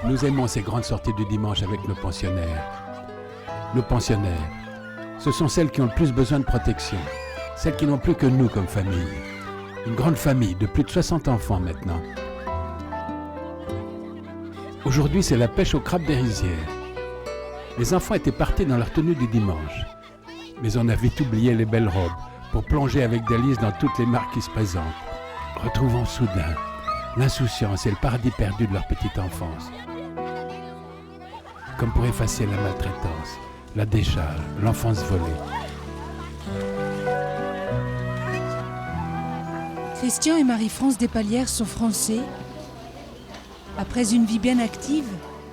Nous aimons ces grandes sorties du dimanche avec nos pensionnaires. Nos pensionnaires, ce sont celles qui ont le plus besoin de protection, celles qui n'ont plus que nous comme famille. Une grande famille de plus de 60 enfants maintenant. Aujourd'hui, c'est la pêche au crabe des rizières. Les enfants étaient partis dans leur tenue du dimanche. Mais on a vite oublié les belles robes pour plonger avec délice dans toutes les marques qui se présentent. Retrouvons soudain l'insouciance et le paradis perdu de leur petite enfance. Comme pour effacer la maltraitance, la décharge, l'enfance volée. Christian et Marie-France Despalières sont français. Après une vie bien active,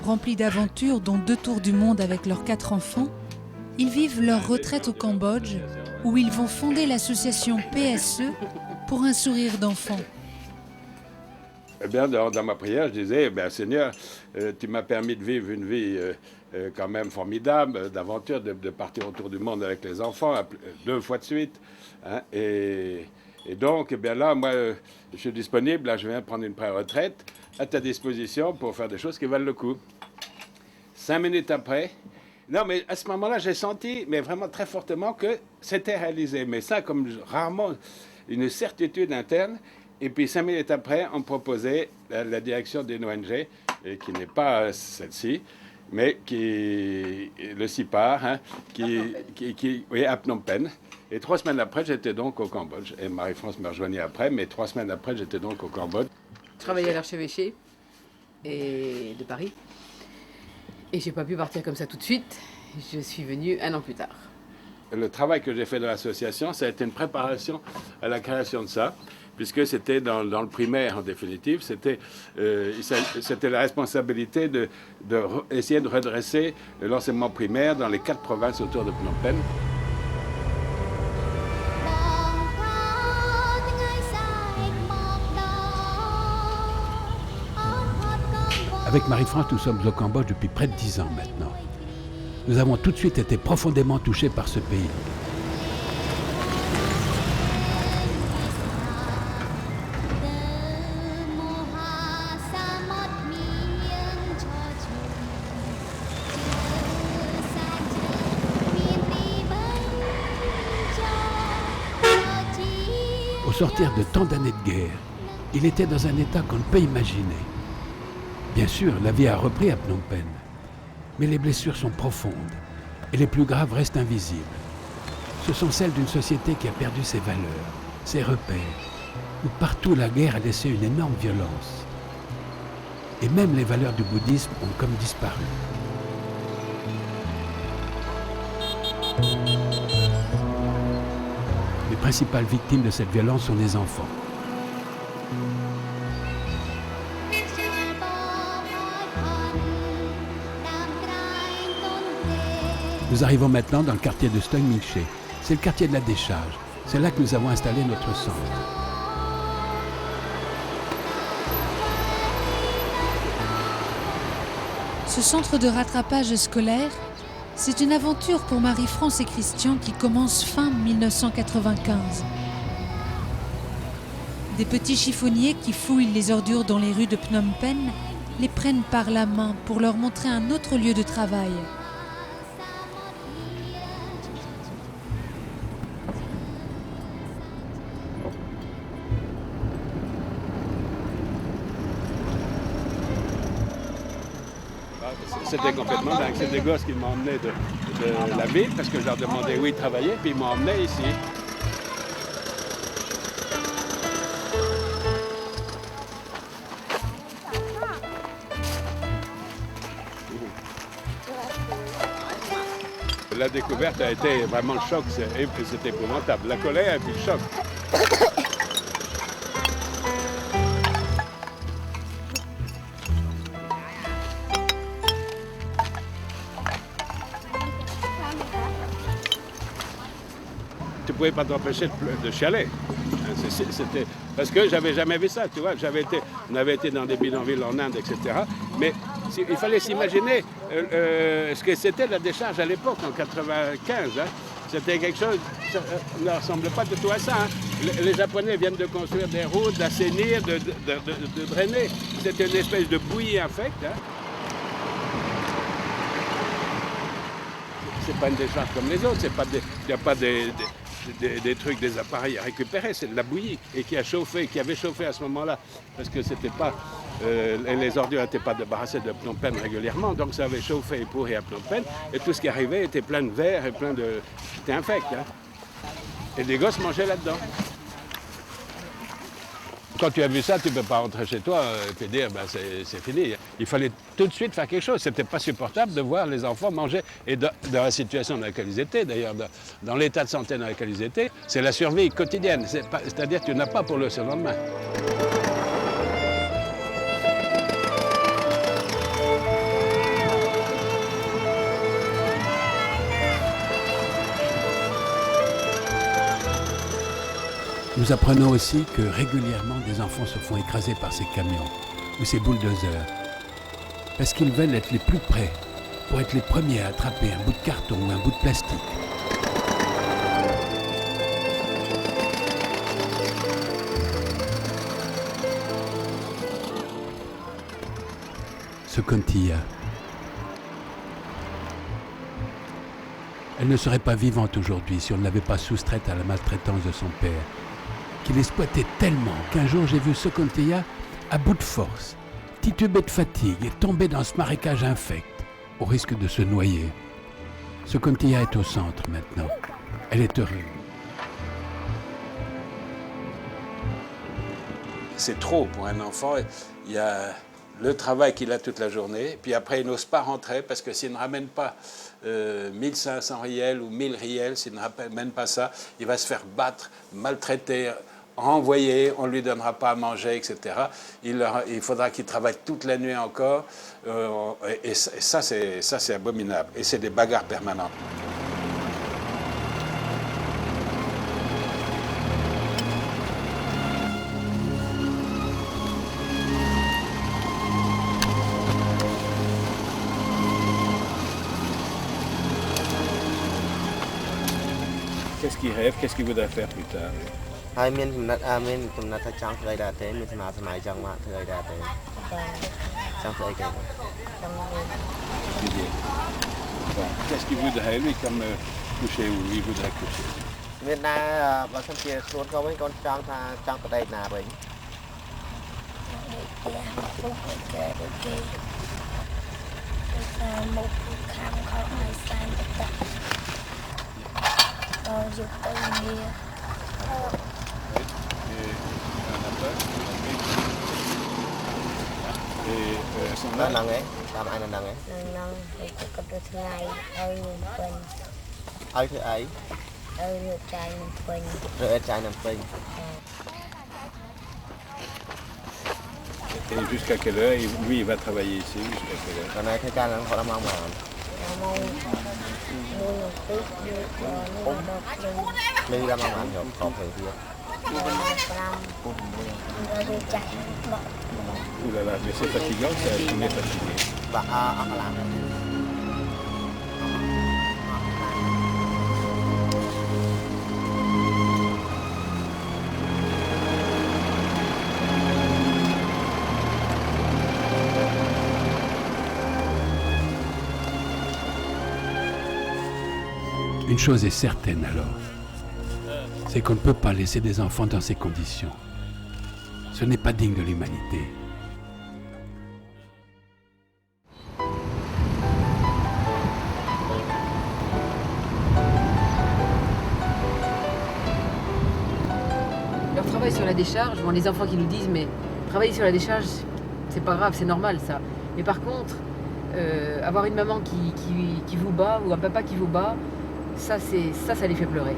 remplie d'aventures dont 2 tours du monde avec leurs 4 enfants, ils vivent leur retraite au Cambodge où ils vont fonder l'association PSE pour un sourire d'enfant. Eh bien, dans ma prière, je disais, Seigneur, tu m'as permis de vivre une vie quand même formidable, d'aventure, de partir autour du monde avec les enfants 2 fois de suite. Hein, et donc, là, moi, je suis disponible, là, je viens prendre une pré-retraite à ta disposition pour faire des choses qui valent le coup. 5 minutes après, non, mais à ce moment-là, j'ai senti, mais vraiment très fortement, que c'était réalisé. Mais ça, comme rarement, une certitude interne. Et puis 5 minutes après, on proposait la direction d'une ONG, qui n'est pas celle-ci, mais qui le CIPAR, hein, oui, à Phnom Penh. Et 3 semaines après, j'étais donc au Cambodge. Et Marie-France me rejoignait après, mais 3 semaines après, j'étais donc au Cambodge. Je travaillais à l'archevêché de Paris. Et j'ai pas pu partir comme ça tout de suite. Je suis venue 1 an plus tard. Le travail que j'ai fait dans l'association, ça a été une préparation à la création de ça, puisque c'était dans le primaire en définitive. C'était la responsabilité d'essayer de redresser l'enseignement primaire dans les 4 provinces autour de Phnom Penh. Avec Marie-France, nous sommes au Cambodge depuis près de 10 ans maintenant. Nous avons tout de suite été profondément touchés par ce pays. Au sortir de tant d'années de guerre, il était dans un état qu'on ne peut imaginer. Bien sûr, la vie a repris à Phnom Penh, mais les blessures sont profondes et les plus graves restent invisibles. Ce sont celles d'une société qui a perdu ses valeurs, ses repères, où partout la guerre a laissé une énorme violence. Et même les valeurs du bouddhisme ont comme disparu. Les principales victimes de cette violence sont les enfants. Nous arrivons maintenant dans le quartier de Stoeng Mingche. C'est le quartier de la décharge. C'est là que nous avons installé notre centre. Ce centre de rattrapage scolaire, c'est une aventure pour Marie-France et Christian qui commence fin 1995. Des petits chiffonniers qui fouillent les ordures dans les rues de Phnom Penh les prennent par la main pour leur montrer un autre lieu de travail. C'était complètement dingue. C'est des gosses qui m'ont emmené de la ville parce que je leur demandais où ils travaillaient, puis ils m'ont emmené ici. La découverte a été vraiment le choc, c'était épouvantable. La colère et puis le choc. Tu ne pouvais pas t'empêcher de chialer. C'était parce que j'avais jamais vu ça, tu vois. On avait été dans des bidonvilles en Inde, etc. Mais il fallait s'imaginer ce que c'était la décharge à l'époque, en 95. Hein. C'était quelque chose, ça ne ressemble pas du tout à ça. Hein. Les Japonais viennent de construire des routes, d'assainir, de drainer. C'était une espèce de bouillie infecte. Hein. C'est pas une décharge comme les autres, il n'y a pas des trucs, des appareils à récupérer, c'est de la bouillie et qui avait chauffé à ce moment-là, parce que c'était pas, les ordures n'étaient pas débarrassées de Phnom Penh régulièrement, donc ça avait chauffé et pourri à Phnom Penh, et tout ce qui arrivait était plein de verre et c'était infect. Hein. Et les gosses mangeaient là-dedans. Quand tu as vu ça, tu ne peux pas rentrer chez toi et te dire ben c'est fini. Il fallait tout de suite faire quelque chose. Ce n'était pas supportable de voir les enfants manger. Et dans la situation dans laquelle ils étaient, d'ailleurs, dans l'état de santé dans lequel ils étaient, c'est la survie quotidienne. C'est-à-dire que tu n'as pas pour le surlendemain. Nous apprenons aussi que régulièrement des enfants se font écraser par ces camions ou ces bulldozers parce qu'ils veulent être les plus près pour être les premiers à attraper un bout de carton ou un bout de plastique. Ce Contilla, elle ne serait pas vivante aujourd'hui si on ne l'avait pas soustraite à la maltraitance de son père, qu'il exploitait tellement qu'un jour j'ai vu ce Contilla à bout de force, titubé de fatigue et tomber dans ce marécage infect, au risque de se noyer. Ce Contilla est au centre maintenant. Elle est heureuse. C'est trop pour un enfant. Il y a le travail qu'il a toute la journée, puis après il n'ose pas rentrer parce que s'il ne ramène pas 1500 riels ou 1000 riels, s'il ne ramène pas ça, il va se faire battre, maltraiter, renvoyer, on ne lui donnera pas à manger, etc. Il faudra qu'il travaille toute la nuit encore, et ça c'est abominable, et c'est des bagarres permanentes. Qu'est-ce qu'il rêve? Qu'est-ce qu'il voudrait faire plus tard? Qu'est-ce qu'il voudrait lui comme coucher où il voudrait coucher? Et jusqu'à quelle heure? Lui, il va travailler ici jusqu'à quelle heure? Ouh là là, mais c'est fatigant, ça, on est fatigué. Une chose est certaine alors, c'est qu'on ne peut pas laisser des enfants dans ces conditions. Ce n'est pas digne de l'humanité. Leur travail sur la décharge, bon, les enfants qui nous disent mais travailler sur la décharge, c'est pas grave, c'est normal ça. Mais par contre, avoir une maman qui vous bat ou un papa qui vous bat, ça les fait pleurer.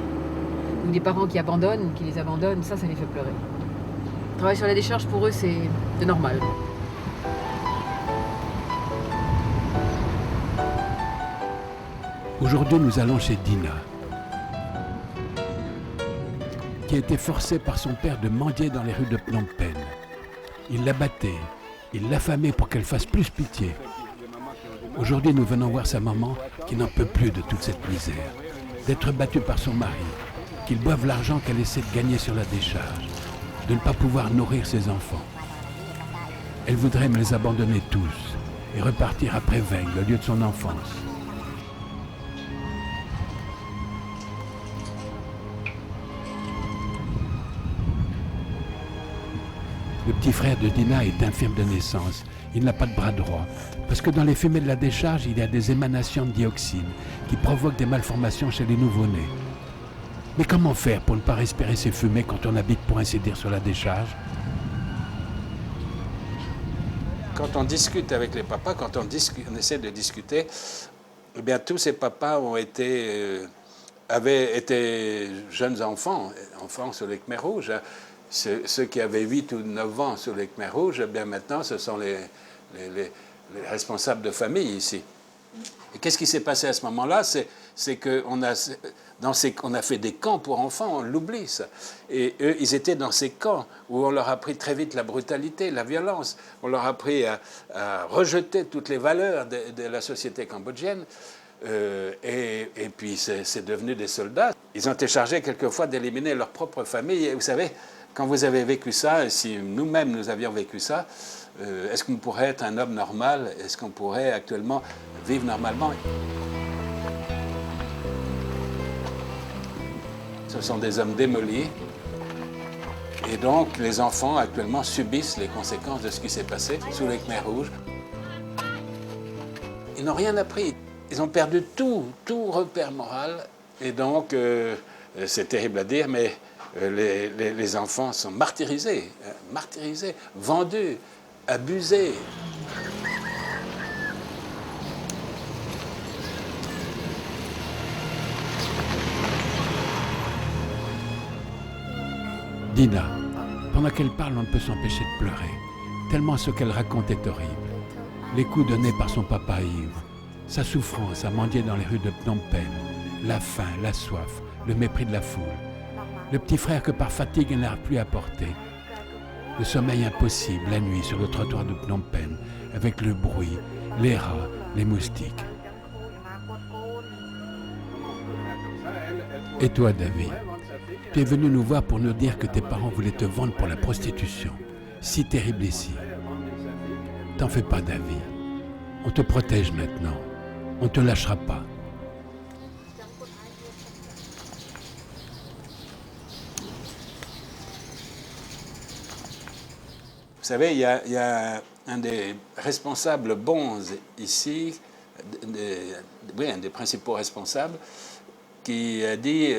Ou des parents qui les abandonnent, ça les fait pleurer. Travailler sur la décharge, pour eux, c'est normal. Aujourd'hui, nous allons chez Dina, qui a été forcée par son père de mendier dans les rues de Phnom Penh. Il la battait, il l'affamait pour qu'elle fasse plus pitié. Aujourd'hui, nous venons voir sa maman qui n'en peut plus de toute cette misère. d'être battue par son mari, qu'il boive l'argent qu'elle essaie de gagner sur la décharge, de ne pas pouvoir nourrir ses enfants. Elle voudrait me les abandonner tous et repartir après Veng, le lieu de son enfance. Le petit frère de Dina est infirme de naissance. Il n'a pas de bras droit, parce que dans les fumées de la décharge, il y a des émanations de dioxine qui provoquent des malformations chez les nouveau-nés. Mais comment faire pour ne pas respirer ces fumées quand on habite, pour ainsi dire, sur la décharge? Quand on discute avec les papas, quand on essaie de discuter, eh bien, tous ces papas avaient été jeunes enfants sur les Khmers rouges. Ceux qui avaient 8 ou 9 ans sur les Khmers rouges, eh bien maintenant, ce sont les responsables de famille ici. Et qu'est-ce qui s'est passé à ce moment-là? C'est qu'on a fait des camps pour enfants, on l'oublie ça. Et eux, ils étaient dans ces camps où on leur a appris très vite la brutalité, la violence. On leur a appris à rejeter toutes les valeurs de la société cambodgienne. Et puis c'est devenu des soldats. Ils ont été chargés quelquefois d'éliminer leur propre famille. Et vous savez, quand vous avez vécu ça, et si nous-mêmes nous avions vécu ça, est-ce qu'on pourrait être un homme normal? Est-ce qu'on pourrait actuellement vivre normalement? Ce sont des hommes démolis. Et donc, les enfants actuellement subissent les conséquences de ce qui s'est passé sous les Khmers rouges. Ils n'ont rien appris. Ils ont perdu tout repère moral. Et donc, c'est terrible à dire, mais les enfants sont martyrisés, vendus, abusés. Dina, pendant qu'elle parle, on ne peut s'empêcher de pleurer, tellement ce qu'elle raconte est horrible. Les coups donnés par son papa Yves, sa souffrance à mendier dans les rues de Phnom Penh, la faim, la soif, le mépris de la foule, le petit frère que par fatigue elle n'arrive plus à porter, le sommeil impossible la nuit sur le trottoir de Phnom Penh, avec le bruit, les rats, les moustiques. Et toi, David, tu es venu nous voir pour nous dire que tes parents voulaient te vendre pour la prostitution. Si terrible ici. T'en fais pas, David. On te protège maintenant. On ne te lâchera pas. Vous savez, il y a un des responsables bons ici, un des principaux responsables, qui a dit,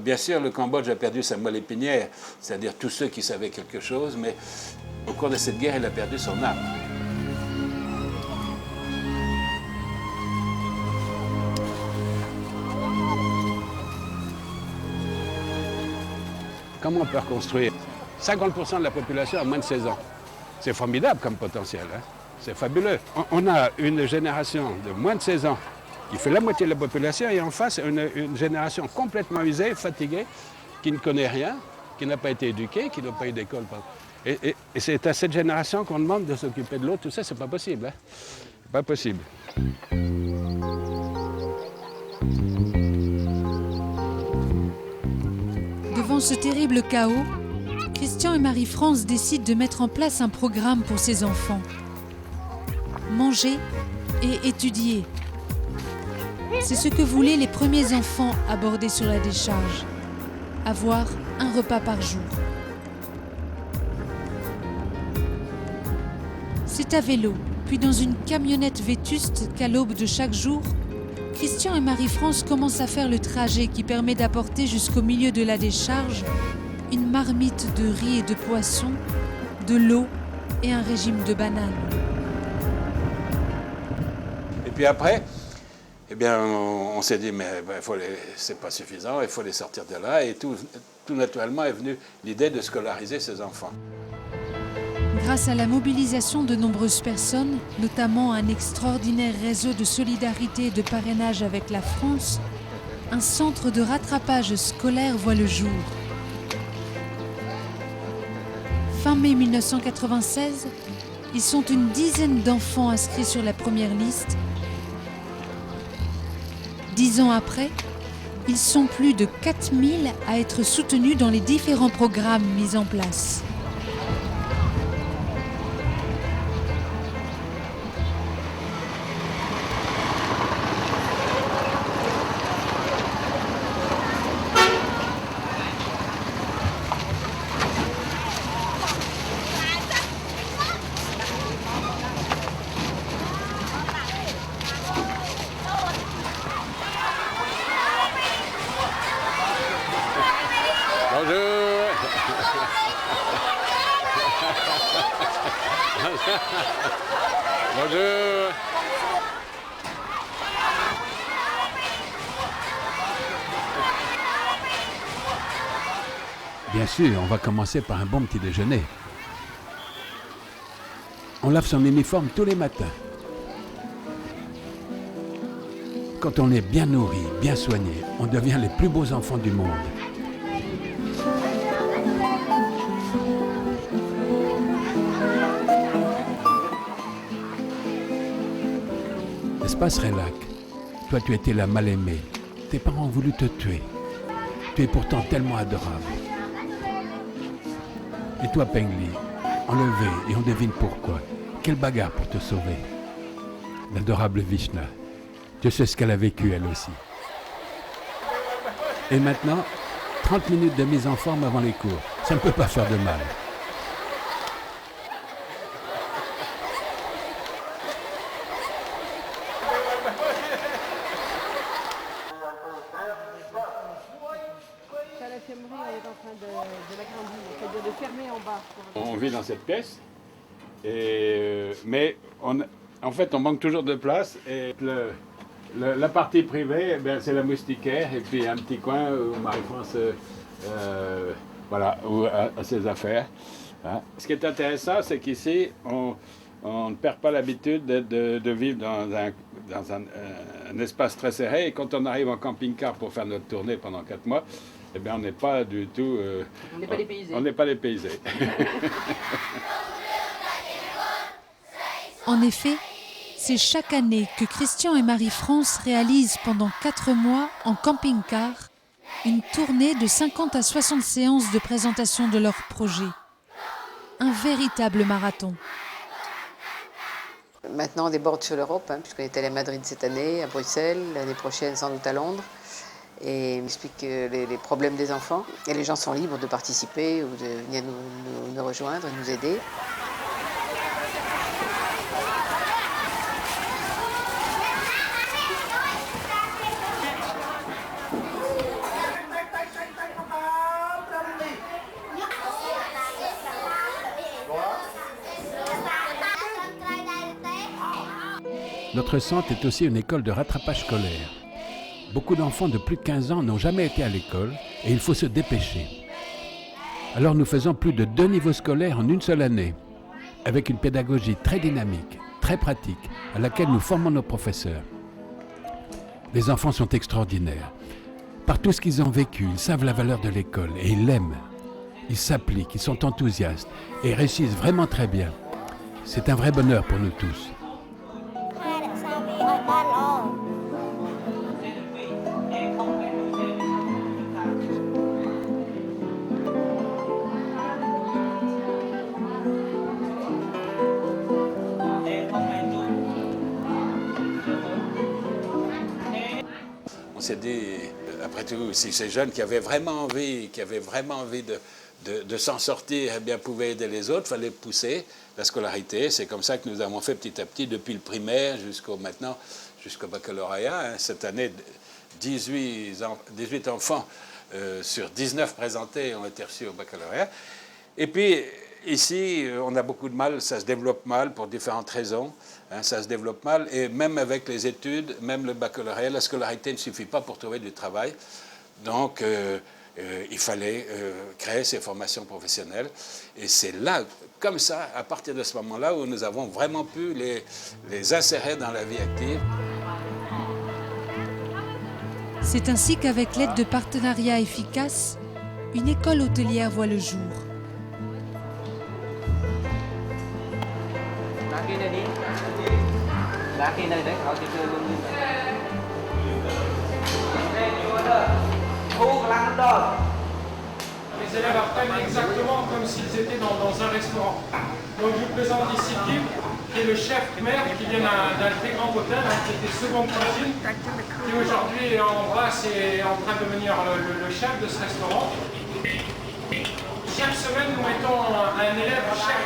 bien sûr, le Cambodge a perdu sa moelle épinière, c'est-à-dire tous ceux qui savaient quelque chose, mais au cours de cette guerre, il a perdu son âme. Comment on peut reconstruire 50% de la population a moins de 16 ans. C'est formidable comme potentiel, hein? C'est fabuleux. On a une génération de moins de 16 ans qui fait la moitié de la population, et en face, une génération complètement usée, fatiguée, qui ne connaît rien, qui n'a pas été éduquée, qui n'a pas eu d'école. Et c'est à cette génération qu'on demande de s'occuper de l'autre. Tout ça, c'est pas possible. Hein? Pas possible. Devant ce terrible chaos, Christian et Marie-France décident de mettre en place un programme pour ses enfants. Manger et étudier. C'est ce que voulaient les premiers enfants abordés sur la décharge. Avoir un repas par jour. C'est à vélo, puis dans une camionnette vétuste qu'à l'aube de chaque jour, Christian et Marie-France commencent à faire le trajet qui permet d'apporter jusqu'au milieu de la décharge une marmite de riz et de poisson, de l'eau et un régime de bananes. Et puis après, eh bien, on s'est dit, mais c'est pas suffisant, il faut les sortir de là. Et tout naturellement est venue l'idée de scolariser ces enfants. Grâce à la mobilisation de nombreuses personnes, notamment un extraordinaire réseau de solidarité et de parrainage avec la France, un centre de rattrapage scolaire voit le jour. Fin mai 1996, ils sont une dizaine d'enfants inscrits sur la première liste. 10 ans après, Ils sont plus de 4000 à être soutenus dans les différents programmes mis en place. Bonjour. Bonjour. Bien sûr, on va commencer par un bon petit déjeuner. On lave son uniforme tous les matins. Quand on est bien nourri, bien soigné, on devient les plus beaux enfants du monde. N'est-ce pas, Srelak? Toi, tu étais la mal-aimée. Tes parents ont voulu te tuer. Tu es pourtant tellement adorable. Et toi, Pengli, enlevé, et on devine pourquoi. Quelle bagarre pour te sauver. L'adorable Vishna. Je sais ce qu'elle a vécu, elle aussi. Et maintenant, 30 minutes de mise en forme avant les cours. Ça ne peut pas faire de mal. On vit dans cette pièce, mais en fait on manque toujours de place. Et la partie privée, eh c'est la moustiquaire et puis un petit coin où Marie-France voilà, a ses affaires. Hein. Ce qui est intéressant, c'est qu'ici, on ne perd pas l'habitude de vivre dans un espace très serré. Et quand on arrive en camping-car pour faire notre tournée pendant 4 mois, eh bien, on n'est pas du tout... on n'est pas dépaysés. On n'est pas dépaysés. En effet, c'est chaque année que Christian et Marie-France réalisent pendant 4 mois en camping-car une tournée de 50 à 60 séances de présentation de leur projet. Un véritable marathon. Maintenant, on déborde sur l'Europe, puisqu'on est allé à Madrid cette année, à Bruxelles, l'année prochaine sans doute à Londres. Et on explique les problèmes des enfants. Et les gens sont libres de participer ou de venir nous rejoindre et nous aider. Notre centre est aussi une école de rattrapage scolaire. Beaucoup d'enfants de plus de 15 ans n'ont jamais été à l'école et il faut se dépêcher. Alors nous faisons plus de 2 niveaux scolaires en une seule année, avec une pédagogie très dynamique, très pratique, à laquelle nous formons nos professeurs. Les enfants sont extraordinaires. Par tout ce qu'ils ont vécu, ils savent la valeur de l'école et ils l'aiment. Ils s'appliquent, ils sont enthousiastes et réussissent vraiment très bien. C'est un vrai bonheur pour nous tous. On s'est dit, après tout, si ces jeunes qui avaient vraiment envie, de s'en sortir, eh bien, pouvaient aider les autres, il fallait pousser la scolarité. C'est comme ça que nous avons fait petit à petit, depuis le primaire jusqu'au baccalauréat. Cette année, 18 enfants sur 19 présentés ont été reçus au baccalauréat. Et puis, ici, on a beaucoup de mal, ça se développe mal pour différentes raisons. Ça se développe mal, et même avec les études, même le baccalauréat, la scolarité ne suffit pas pour trouver du travail. Donc, il fallait créer ces formations professionnelles. Et c'est là, comme ça, à partir de ce moment-là, où nous avons vraiment pu les insérer dans la vie active. C'est ainsi qu'avec l'aide de partenariats efficaces, une école hôtelière voit le jour. Đã khi này đấy, họ chỉ chơi luôn như vậy. Les élèves apprennent exactement comme s'ils étaient dans un restaurant. Donc je vous présente ici Kim, qui est le chef maire, qui vient d'un très grand hôtel, qui était seconde cuisine, qui aujourd'hui en brasse et est en train de devenir le chef de ce restaurant. Chaque semaine, nous mettons un élève chef.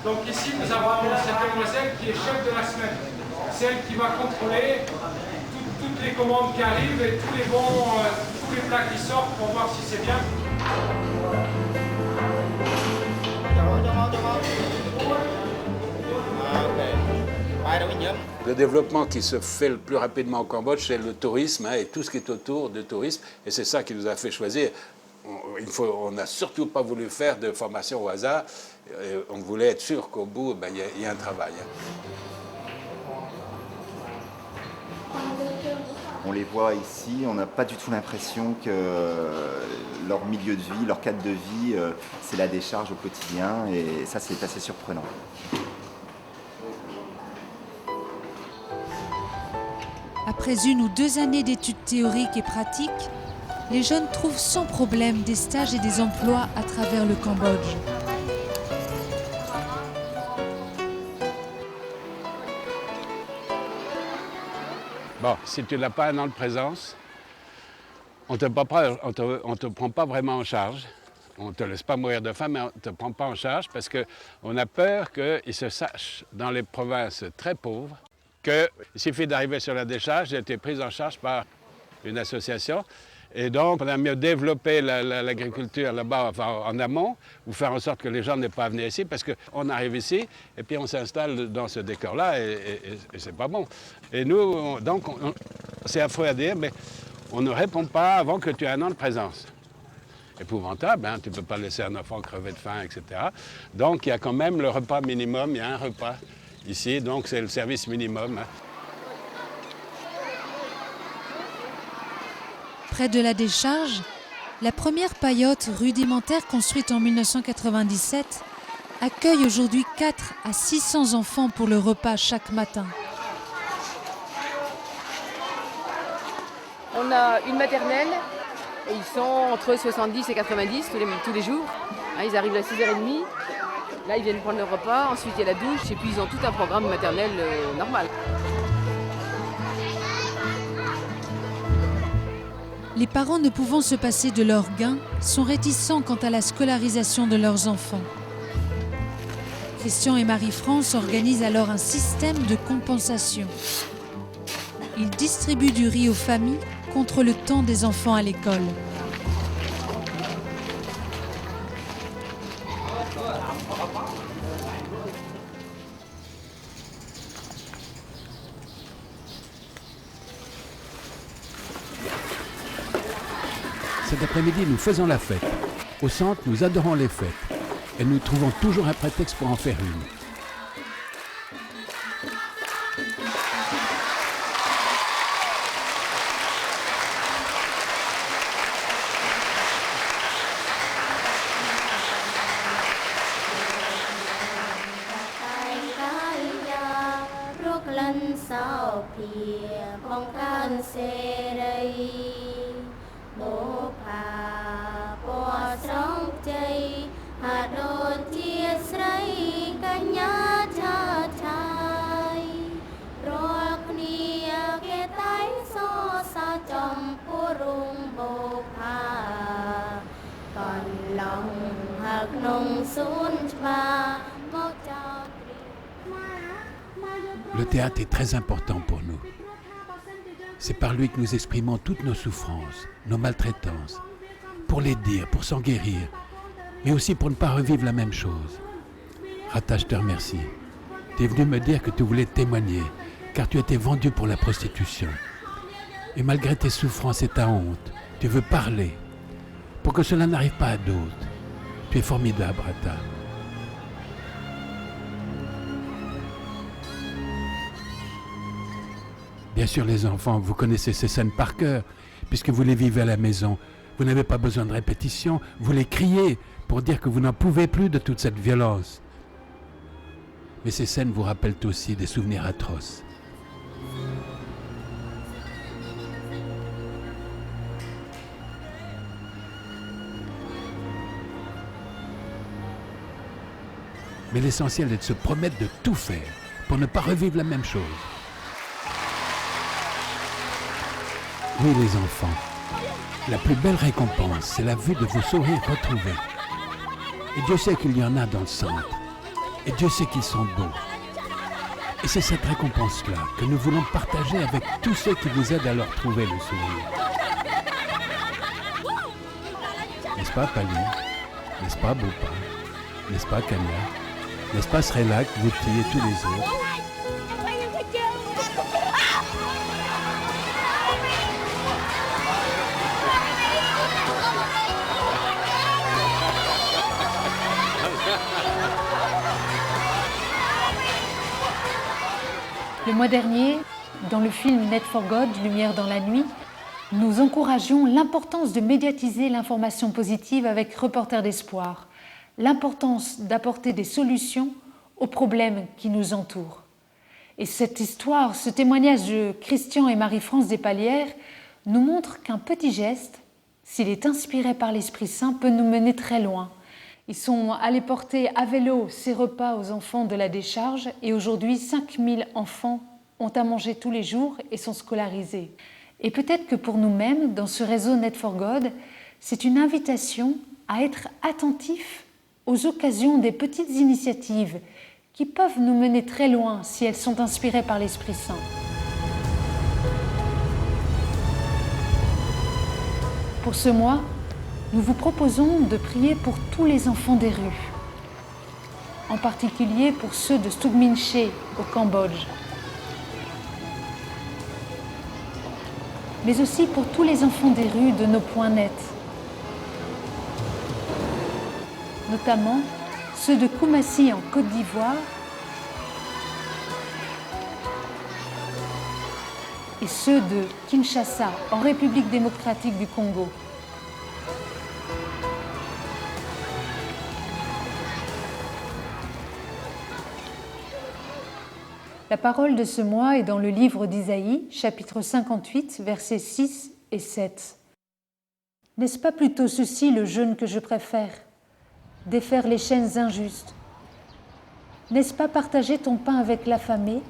Donc ici, nous avons cette demoiselle qui est chef de la semaine. C'est elle qui va contrôler toutes les commandes qui arrivent et tous les plats qui sortent pour voir si c'est bien. Le développement qui se fait le plus rapidement au Cambodge, c'est le tourisme et tout ce qui est autour du tourisme. Et c'est ça qui nous a fait choisir. On n'a surtout pas voulu faire de formation au hasard. On voulait être sûr qu'au bout, il y a un travail. On les voit ici, on n'a pas du tout l'impression que leur milieu de vie, leur cadre de vie, c'est la décharge au quotidien, et ça, c'est assez surprenant. Après 1 ou 2 années d'études théoriques et pratiques, les jeunes trouvent sans problème des stages et des emplois à travers le Cambodge. Bon, si tu n'as pas un an de présence, on ne te prend pas vraiment en charge. On ne te laisse pas mourir de faim, mais on ne te prend pas en charge parce qu'on a peur qu'il se sache dans les provinces très pauvres qu'il suffit d'arriver sur la décharge, j'ai été prise en charge par une association. Et donc, on a mieux développé l'agriculture là-bas, enfin, en amont, ou faire en sorte que les gens n'aient pas à venir ici, parce qu'on arrive ici, et puis on s'installe dans ce décor-là, et c'est pas bon. Et nous, c'est affreux à dire, mais on ne répond pas avant que tu aies un an de présence. Épouvantable, hein, tu ne peux pas laisser un enfant crever de faim, etc. Donc, il y a quand même le repas minimum, il y a un repas ici, donc c'est le service minimum. Hein. Près de la décharge, la première paillote rudimentaire construite en 1997 accueille aujourd'hui 400 à 600 enfants pour le repas chaque matin. On a une maternelle et ils sont entre 70 et 90 tous les jours. Ils arrivent à 6h30, là ils viennent prendre leur repas, ensuite il y a la douche et puis ils ont tout un programme maternel normal. Les parents ne pouvant se passer de leurs gains sont réticents quant à la scolarisation de leurs enfants. Christian et Marie-France organisent alors un système de compensation. Ils distribuent du riz aux familles contre le temps des enfants à l'école. Cet après-midi, nous faisons la fête. Au centre, nous adorons les fêtes. Et nous trouvons toujours un prétexte pour en faire une. Le théâtre est très important pour nous. C'est par lui que nous exprimons toutes nos souffrances, nos maltraitances, pour les dire, pour s'en guérir, mais aussi pour ne pas revivre la même chose. Rata, je te remercie. Tu es venu me dire que tu voulais témoigner, car tu étais vendu pour la prostitution. Et malgré tes souffrances et ta honte, tu veux parler, pour que cela n'arrive pas à d'autres. Tu es formidable, Rata. Bien sûr, les enfants, vous connaissez ces scènes par cœur, puisque vous les vivez à la maison. Vous n'avez pas besoin de répétition, vous les criez pour dire que vous n'en pouvez plus de toute cette violence. Mais ces scènes vous rappellent aussi des souvenirs atroces. Mais l'essentiel est de se promettre de tout faire pour ne pas revivre la même chose. Oui, les enfants, la plus belle récompense, c'est la vue de vos sourires retrouvés. Et Dieu sait qu'il y en a dans le centre. Et Dieu sait qu'ils sont beaux. Et c'est cette récompense-là que nous voulons partager avec tous ceux qui vous aident à leur trouver le sourire. N'est-ce pas, Pali? N'est-ce pas, Bopa? N'est-ce pas, Kanya? N'est-ce pas, Srelak, Vouti et tous les autres? Le mois dernier, dans le film Net for God, Lumière dans la nuit, nous encourageons l'importance de médiatiser l'information positive avec Reporters d'espoir, l'importance d'apporter des solutions aux problèmes qui nous entourent. Et cette histoire, ce témoignage de Christian et Marie-France Despalières nous montre qu'un petit geste, s'il est inspiré par l'Esprit Saint, peut nous mener très loin. Ils sont allés porter à vélo ces repas aux enfants de la décharge et aujourd'hui 5000 enfants ont à manger tous les jours et sont scolarisés. Et peut-être que pour nous-mêmes, dans ce réseau Net for God, c'est une invitation à être attentifs aux occasions des petites initiatives qui peuvent nous mener très loin si elles sont inspirées par l'Esprit Saint. Pour ce mois, nous vous proposons de prier pour tous les enfants des rues, en particulier pour ceux de Stugminché au Cambodge, mais aussi pour tous les enfants des rues de nos points nets, notamment ceux de Koumassi en Côte d'Ivoire et ceux de Kinshasa en République démocratique du Congo. La parole de ce mois est dans le livre d'Isaïe, chapitre 58, versets 6 et 7. « N'est-ce pas plutôt ceci le jeûne que je préfère ? Défaire les chaînes injustes. N'est-ce pas partager ton pain avec l'affamé ?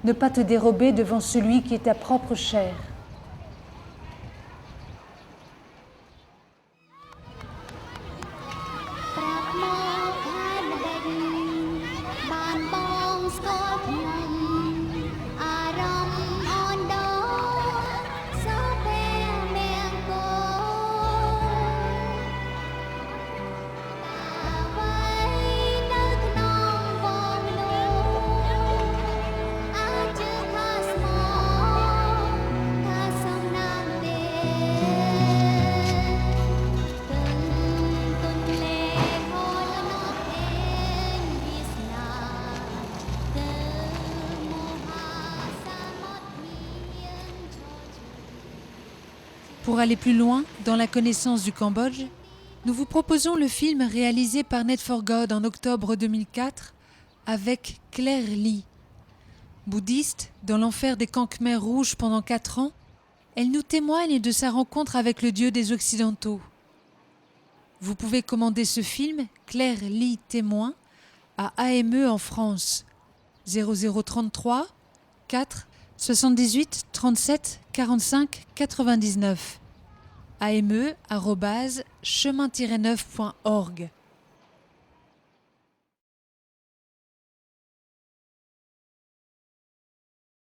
Ne pas te dérober devant celui qui est ta propre chair. » Pour aller plus loin dans la connaissance du Cambodge, nous vous proposons le film réalisé par Net for God en octobre 2004 avec Claire Ly. Bouddhiste dans l'enfer des camps Khmer rouges pendant 4 ans, elle nous témoigne de sa rencontre avec le Dieu des Occidentaux. Vous pouvez commander ce film, Claire Ly témoin, à AME en France, 0033 4 78 37 45 99, ame@chemin-neuf.org.